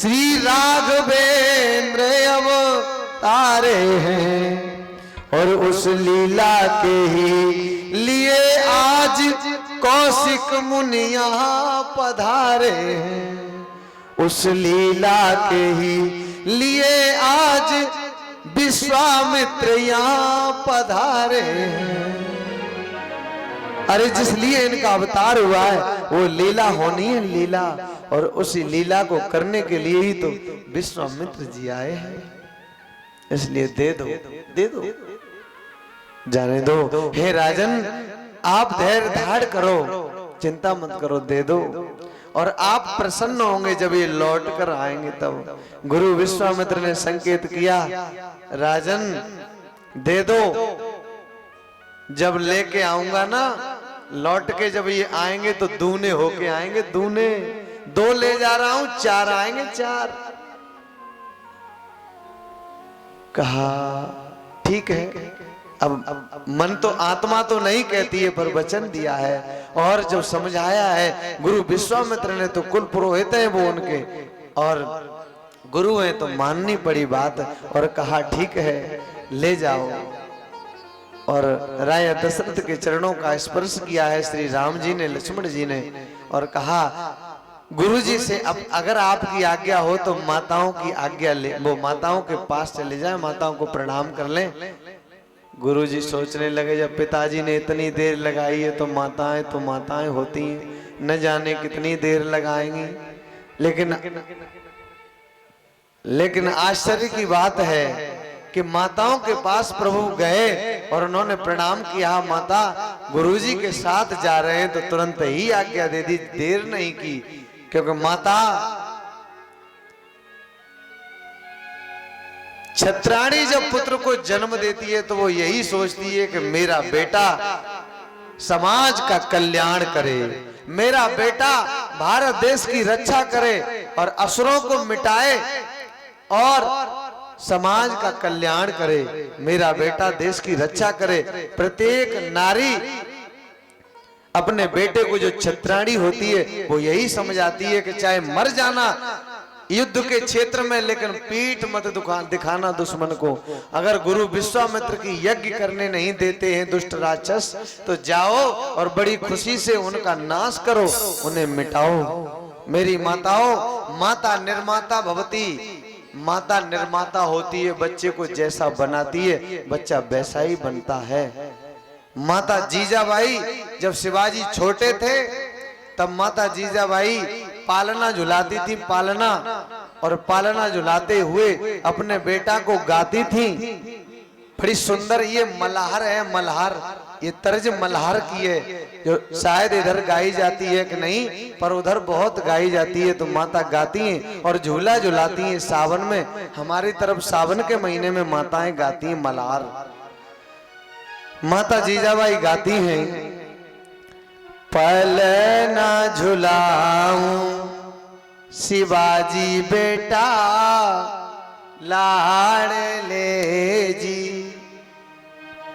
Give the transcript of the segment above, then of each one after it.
श्री राघवेंद्र अवतारे हैं और उस लीला के ही लिए आज कौशिक मुनिया पधारे हैं। उस लीला के ही लिए आज विश्वामित्र यहाँ पधारे हैं। अरे जिस लिए इनका अवतार हुआ है वो लीला होनी है, लीला, और उसी लीला को करने के लिए ही तो विश्वामित्र जी आए हैं। इसलिए दे दो, दे दो, जाने दो। हे राजन, आप धैर्य धारण करो, चिंता मत करो, दे दो। और आप प्रसन्न होंगे जब ये लौट कर आएंगे तब। गुरु विश्वामित्र ने संकेत किया, राजन दे दो, जब लेके आऊंगा ना, लौट के जब ये आएंगे तो दूने होके आएंगे, दूने। 2 ले जा रहा हूं, 4 आएंगे, 4। कहा ठीक है। अब मन तो, आत्मा तो नहीं कहती है, पर वचन दिया है और जब समझाया है गुरु विश्वामित्र ने, तो कुल पुरोहित हैं वो उनके और गुरु हैं, तो माननी पड़ी बात। और कहा ठीक है, ले जाओ। और राजा दशरथ के चरणों का स्पर्श किया है श्री राम जी ने, लक्ष्मण जी ने, और कहा गुरु जी से अब अगर आपकी आज्ञा हो तो माताओं की आज्ञा ले, वो माताओं के पास चले जाए, माताओं को प्रणाम कर लें। गुरु जी सोचने लगे, जब पिताजी ने इतनी देर लगाई है तो माताएं होती हैं, न जाने कितनी देर लगाएंगी। लेकिन आश्चर्य की बात है कि माताओं के पास प्रभु गए और उन्होंने प्रणाम किया, माता गुरुजी के साथ जा रहे हैं, तो तुरंत ही आज्ञा दे दी, देर नहीं की। क्योंकि माता छत्राणी जब पुत्र को जन्म देती है तो वो यही सोचती है कि मेरा बेटा समाज का कल्याण करे, मेरा बेटा भारत देश की रक्षा करे और असुरों को मिटाए और समाज का कल्याण करे, मेरा बेटा देश की रक्षा करे। प्रत्येक नारी अपने बेटे को, जो छत्राणी होती है, वो यही समझ आती है कि चाहे मर जाना युद्ध के क्षेत्र में, लेकिन पीठ मत दिखाना दुश्मन को। अगर गुरु विश्वामित्र की यज्ञ करने नहीं देते हैं दुष्ट राक्षस, तो जाओ और बड़ी खुशी से उनका नाश करो, उन्हें मिटाओ। मेरी माताओं, माता निर्माता भवती, माता निर्माता होती है, बच्चे को जैसा बनाती है बच्चा वैसा ही बनता है। माता जीजाबाई, जब शिवाजी छोटे थे तब माता जीजाबाई पालना झुलाती थी, पालना, और पालना झुलाते हुए अपने बेटा को गाती थी। बड़ी सुंदर ये मल्हार है, मल्हार, ये तर्ज मल्हार की है, जो शायद इधर गाई जाती है कि नहीं, पर उधर बहुत गाई जाती है। तो माता गाती हैं और झूला झुलाती हैं सावन में। हमारी तरफ सावन के महीने में माताएं गाती हैं मल्हार। माता जीजाबाई गाती हैं, पलना झुलाऊं शिवाजी बेटा लाड़ ले जी,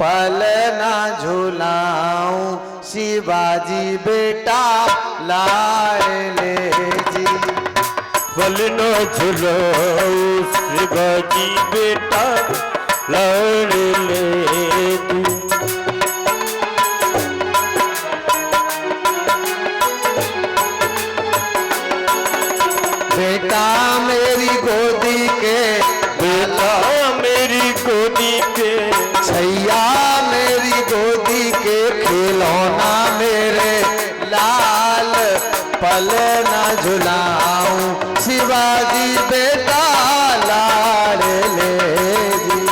पलना झुलाऊं शिवाजी बेटा लाड़ ले जी, पलना झुलाऊं शिवाजी बेटा लाड़ ले जी। बेटा मेरी गोदी के, बेटा मेरी गोदी के, छैया मेरी गोदी के, खिलौना मेरे लाल, पलना झुलाऊं शिवाजी बेटा लाड़ ले जी।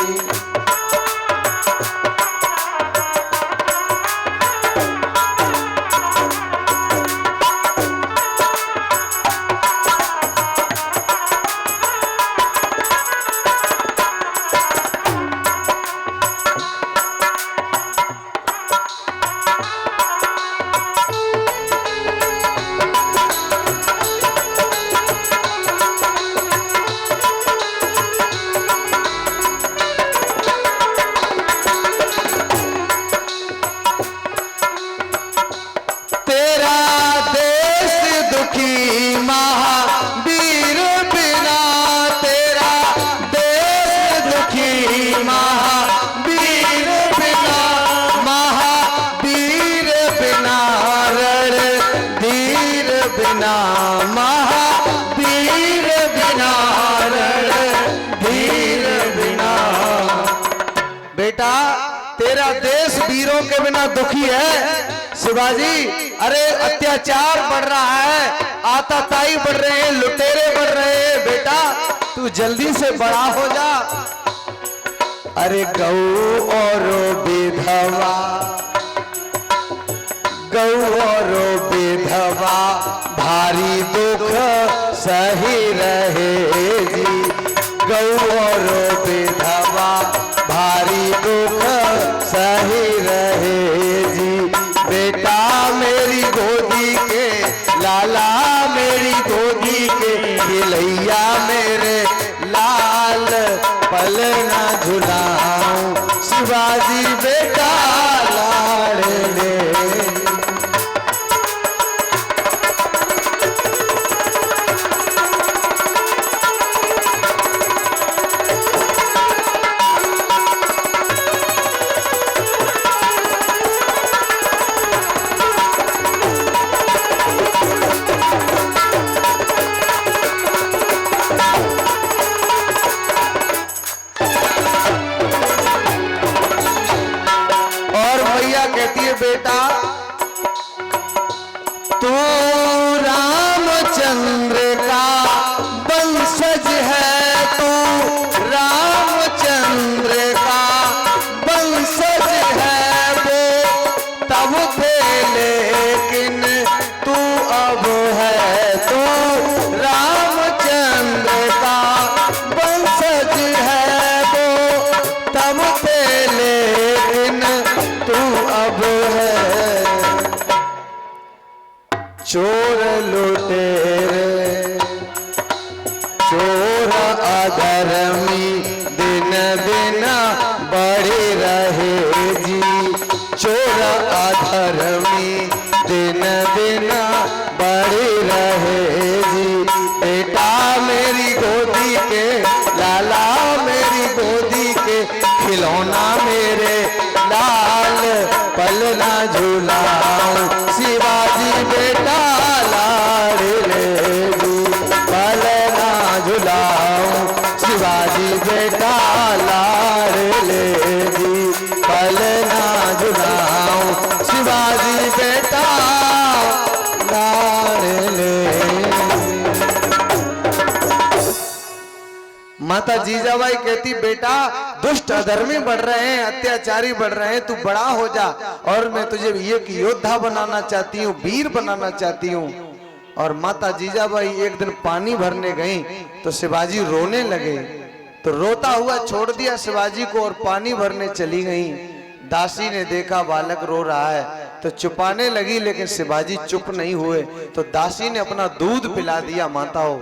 बिना, महावीर बिना, रणधीर बिना। बेटा तेरा देश वीरों के बिना दुखी है शिवाजी। अरे अत्याचार बढ़ रहा है, आतताई बढ़ रहे हैं, लुटेरे बढ़ रहे हैं। बेटा तू जल्दी से बड़ा हो जा। अरे गौ और विधवा, गौ और विधवा भारी दुख सही रहे जी। गौ और विधवा भारी दुख सही रहे जी। बेटा मेरी गोदी के लाला, मेरी गोदी के खिलैया मेरे लाल, पल ना झुलाऊं शिवाजी बेटा लाडले। बेटा तू रामचंद्र का वंशज है, तू रामचंद्र का वंशज है। वो तब थे लेकिन तू अब है, तू रामचंद्र का वंशज है। वो तब थे लेकिन तू अब है। चोर लुटेरे, चोर अधर्मी दिन दिन बढ़ी रहे जी। चोर अधर्मी दिन दिन बढ़ी रहे जी। बेटा मेरी गोदी के लाला, मेरी गोदी के खिलौना मेरे लाल, पल ना झूलाऊं शिवाजी बेटा लाडले जी। पल ना झूलाऊं शिवाजी बेटा लाडले जी। पल ना झूलाऊं शिवाजी बेटा लाडले। माता जीजाबाई कहती बेटा दुष्ट अधर्मी बढ़ रहे हैं, अत्याचारी बढ़ रहे हैं, तू बड़ा हो जा और मैं तुझे एक योद्धा बनाना चाहती हूँ, वीर बनाना चाहती हूँ। और माता जीजाबाई एक दिन पानी भरने गई तो शिवाजी रोने लगे, तो रोता हुआ छोड़ दिया शिवाजी को और पानी भरने चली गई। दासी ने देखा बालक रो रहा है तो छुपाने लगी, लेकिन शिवाजी चुप नहीं हुए, तो दासी ने अपना दूध पिला दिया माताओं,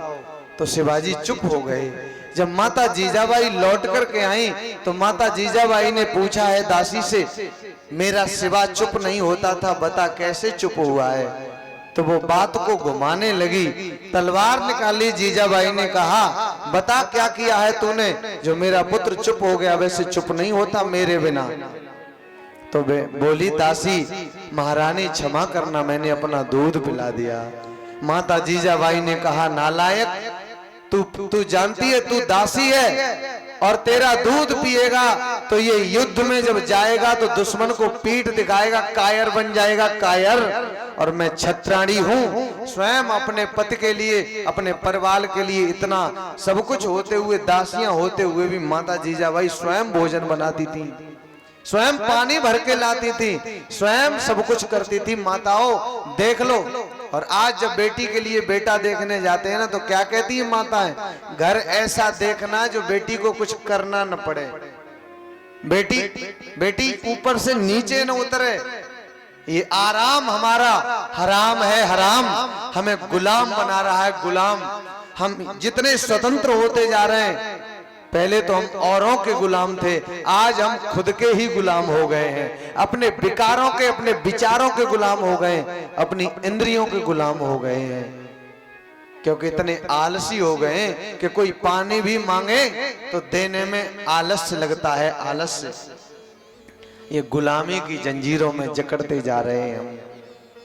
तो शिवाजी चुप हो गए। जब माता जीजाबाई लौट करके आई तो माता जीजाबाई ने पूछा है दासी से, मेरा शिवा चुप नहीं होता था, बता कैसे चुप हुआ है। तो वो बात को घुमाने लगी, तलवार निकाली। जीजाबाई ने कहा बता क्या किया है तूने, जो मेरा पुत्र चुप हो गया वैसे चुप नहीं होता मेरे बिना। तो बोली दासी महारानी क्षमा करना, मैंने अपना दूध पिला दिया। माता जीजाबाई ने कहा नालायक, तू जानती है तू दासी है और तेरा दूध पिएगा तो ये युद्ध में जब जाएगा तो दुश्मन को पीठ दिखाएगा, कायर बन जाएगा कायर। और मैं छत्राणी हूँ, स्वयं अपने पति के लिए, अपने परिवार के लिए इतना सब कुछ होते हुए, दासियां होते हुए भी माता जीजाबाई स्वयं भोजन बनाती थी, स्वयं पानी भर के लाती थी, स्वयं सब कुछ करती थी। माताओं देख लो। और आज जब बेटी के लिए बेटा देखने जाते हैं ना तो क्या कहती है माताएं, घर ऐसा देखना जो बेटी को कुछ करना न पड़े, बेटी ऊपर से नीचे न उतरे। ये आराम हमारा हराम है, हराम हमें गुलाम बना रहा है, गुलाम। हम जितने स्वतंत्र होते जा रहे हैं, पहले तो हम औरों के गुलाम थे, आज हम खुद के ही गुलाम हो गए हैं, अपने विकारों के, अपने विचारों के गुलाम हो गए, अपनी इंद्रियों के गुलाम हो गए हैं। क्योंकि इतने आलसी हो गए कि कोई पानी भी मांगे तो देने में आलस्य लगता है, आलस्य। ये गुलामी की जंजीरों में जकड़ते जा रहे हैं हम,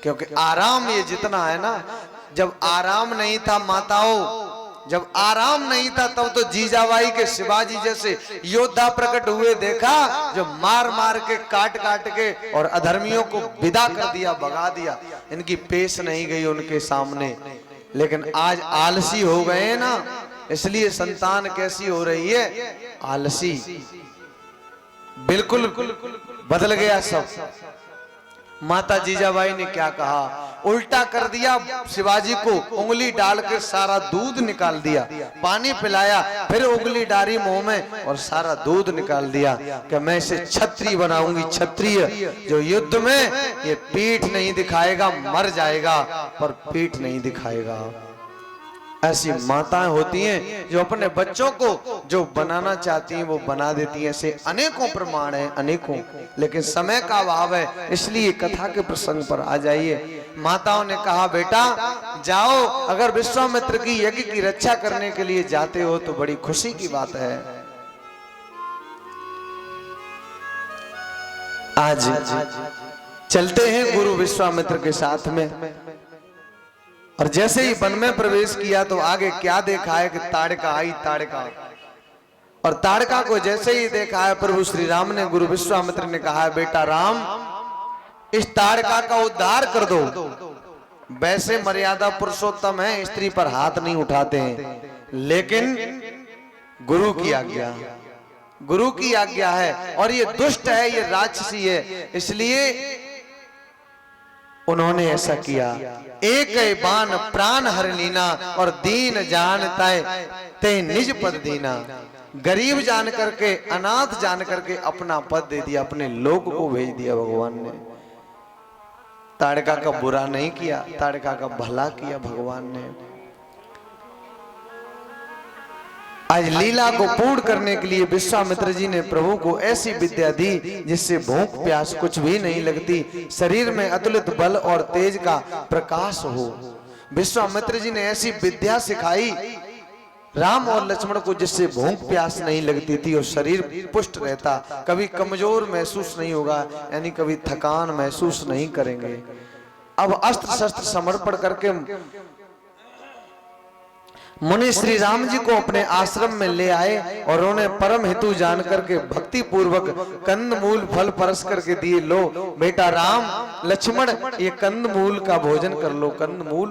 क्योंकि आराम ये जितना है ना, जब आराम नहीं था माताओं, जब आराम नहीं था तब तो जीजाबाई के शिवाजी जैसे योद्धा प्रकट हुए देखा, जो मार मार के काट काट के और अधर्मियों को विदा कर दिया, भगा दिया। इनकी पेश नहीं गई उनके सामने। लेकिन आज आलसी हो गए ना, इसलिए संतान कैसी हो रही है, आलसी। बिल्कुल बदल गया सब। माता जीजाबाई ने क्या कहा, उल्टा कर दिया शिवाजी को, उंगली डाल के सारा दूध निकाल दिया, पानी पिलाया, फिर उंगली डाली मुंह में और सारा दूध निकाल दिया कि मैं इसे क्षत्रिय बनाऊंगी, क्षत्रिय जो युद्ध में ये पीठ नहीं दिखाएगा, मर जाएगा पर पीठ नहीं दिखाएगा। ऐसी माताएं होती हैं जो अपने बच्चों को जो बनाना चाहती हैं वो बना देती हैं। ऐसे अनेकों प्रमाण हैं, अनेकों। लेकिन समय का अभाव है, इसलिए कथा के प्रसंग पर आ जाइए। माताओं ने कहा, बेटा जाओ, अगर विश्वामित्र की यज्ञ की रक्षा करने के लिए जाते हो तो बड़ी खुशी की बात है। आज चलते हैं गुरु विश्वामित्र के साथ में। और जैसे ही वन में प्रवेश किया तो आगे क्या देखा है कि ताड़का आई, ताड़का। और ताड़का को जैसे ही देखा है प्रभु श्री राम ने, गुरु विश्वामित्र ने कहा है, बेटा राम, इस ताड़का का उद्धार कर दो। वैसे मर्यादा पुरुषोत्तम है, स्त्री पर हाथ नहीं उठाते हैं, लेकिन गुरु की आज्ञा, गुरु की आज्ञा है। और ये दुष्ट है, ये राक्षसी है, इसलिए उन्होंने ऐसा किया। एक बाण प्राण हर लीना और दीन जानता ते निज पद दीना। गरीब जान करके, अनाथ जान करके अपना पद दे दिया, अपने लोक को भेज दिया भगवान ने। ताड़का का बुरा नहीं किया, ताड़का का भला किया भगवान ने। आज लीला को पूर्ण करने के लिए विश्वामित्र जी ने प्रभु को ऐसी विद्या दी जिससे भूख प्यास कुछ भी नहीं लगती, शरीर में अतुलित बल और तेज का प्रकाश हो। विश्वामित्र जी ने ऐसी विद्या सिखाई राम और लक्ष्मण को जिससे भूख प्यास नहीं लगती थी और शरीर पुष्ट रहता, कभी कमजोर महसूस नहीं होगा, यानी कभी थकान महसूस नहीं करेंगे। अब अस्त्र शस्त्र समर्पण करके मुनि श्री राम जी को अपने आश्रम में ले आए और उन्हें परम हेतु जान करके भक्ति पूर्वक कंद मूल फल परस करके दिए। लो बेटा राम, लक्ष्मण, ये कंद मूल का भोजन कर लो, कंद मूल